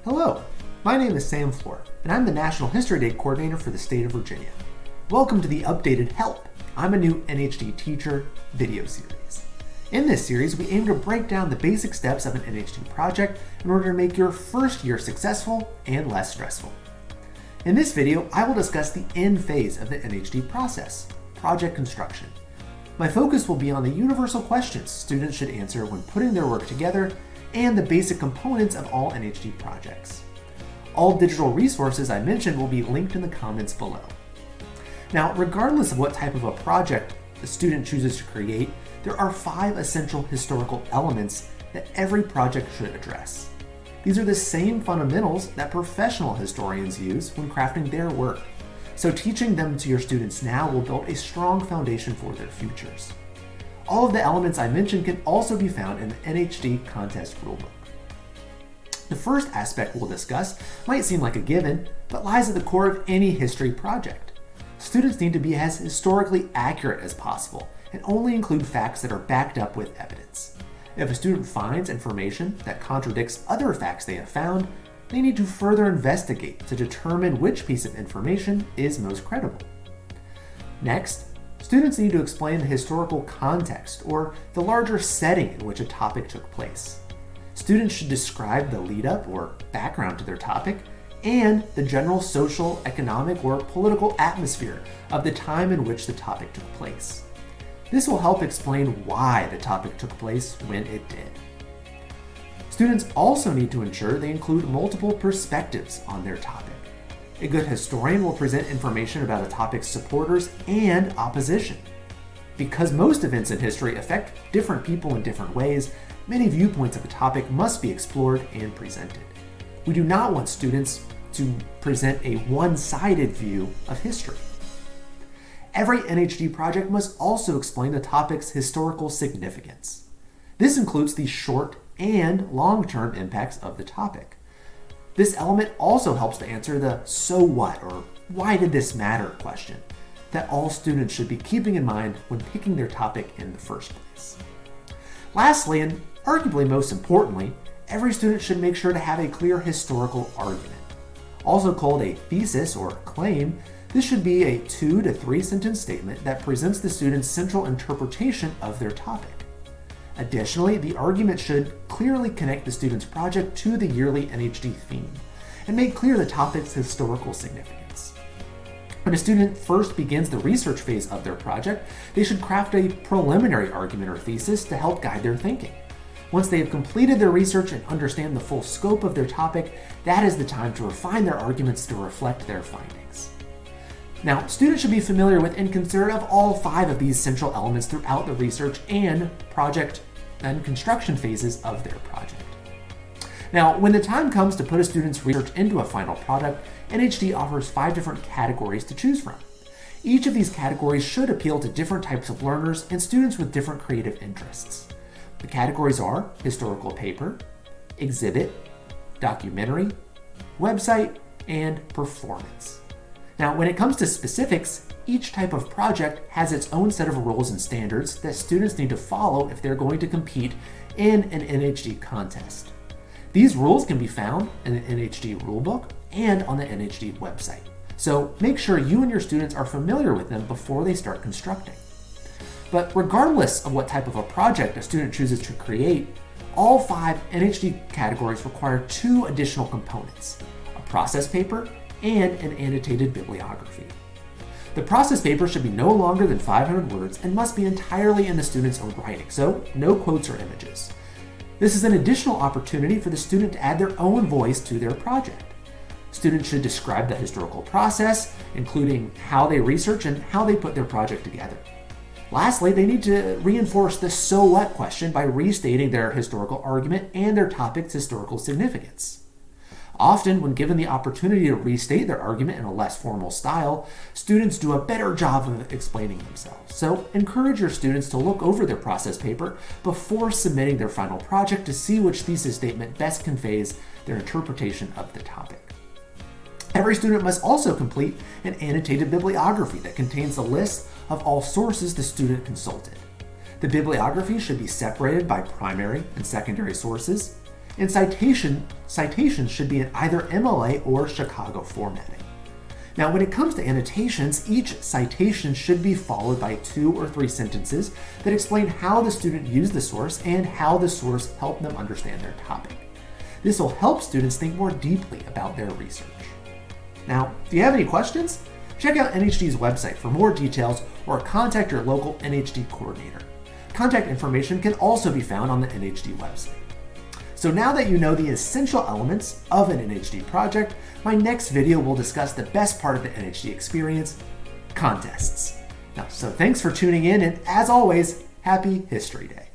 Hello, my name is Sam Floor, and I'm the National History Day Coordinator for the state of Virginia. Welcome to the updated Help! I'm a New NHD Teacher video series. In this series, we aim to break down the basic steps of an NHD project in order to make your first year successful and less stressful. In this video, I will discuss the end phase of the NHD process, project construction. My focus will be on the universal questions students should answer when putting their work together and the basic components of all NHD projects. All digital resources I mentioned will be linked in the comments below. Now, regardless of what type of a project the student chooses to create, there are 5 essential historical elements that every project should address. These are the same fundamentals that professional historians use when crafting their work, so teaching them to your students now will build a strong foundation for their futures. All of the elements I mentioned can also be found in the NHD contest rulebook. The first aspect we'll discuss might seem like a given, but lies at the core of any history project. Students need to be as historically accurate as possible and only include facts that are backed up with evidence. If a student finds information that contradicts other facts they have found, they need to further investigate to determine which piece of information is most credible. Next, students need to explain the historical context or the larger setting in which a topic took place. Students should describe the lead-up or background to their topic and the general social, economic, or political atmosphere of the time in which the topic took place. This will help explain why the topic took place when it did. Students also need to ensure they include multiple perspectives on their topic. A good historian will present information about a topic's supporters and opposition. Because most events in history affect different people in different ways, many viewpoints of a topic must be explored and presented. We do not want students to present a one-sided view of history. Every NHD project must also explain the topic's historical significance. This includes the short and long-term impacts of the topic. This element also helps to answer the "so what" or "why did this matter" question that all students should be keeping in mind when picking their topic in the first place. Lastly, and arguably most importantly, every student should make sure to have a clear historical argument. Also called a thesis or claim, this should be a 2 to 3 sentence statement that presents the student's central interpretation of their topic. Additionally, the argument should clearly connect the student's project to the yearly NHD theme and make clear the topic's historical significance. When a student first begins the research phase of their project, they should craft a preliminary argument or thesis to help guide their thinking. Once they have completed their research and understand the full scope of their topic, that is the time to refine their arguments to reflect their findings. Now, students should be familiar with and considerate of all 5 of these central elements throughout the research and project and construction phases of their project. Now, when the time comes to put a student's research into a final product, NHD offers 5 different categories to choose from. Each of these categories should appeal to different types of learners and students with different creative interests. The categories are historical paper, exhibit, documentary, website, and performance. Now, when it comes to specifics, each type of project has its own set of rules and standards that students need to follow if they're going to compete in an NHD contest. These rules can be found in the NHD rulebook and on the NHD website. So make sure you and your students are familiar with them before they start constructing. But regardless of what type of a project a student chooses to create, all 5 NHD categories require 2 additional components: a process paper and an annotated bibliography. The process paper should be no longer than 500 words and must be entirely in the student's own writing, so no quotes or images. This is an additional opportunity for the student to add their own voice to their project. Students should describe the historical process, including how they research and how they put their project together. Lastly, they need to reinforce the "so what" question by restating their historical argument and their topic's historical significance. Often, when given the opportunity to restate their argument in a less formal style, students do a better job of explaining themselves. So encourage your students to look over their process paper before submitting their final project to see which thesis statement best conveys their interpretation of the topic. Every student must also complete an annotated bibliography that contains a list of all sources the student consulted. The bibliography should be separated by primary and secondary sources. And citations should be in either MLA or Chicago formatting. Now, when it comes to annotations, each citation should be followed by 2 or 3 sentences that explain how the student used the source and how the source helped them understand their topic. This will help students think more deeply about their research. Now, if you have any questions, check out NHD's website for more details or contact your local NHD coordinator. Contact information can also be found on the NHD website. So now that you know the essential elements of an NHD project, my next video will discuss the best part of the NHD experience, contests. So thanks for tuning in, and as always, happy History Day.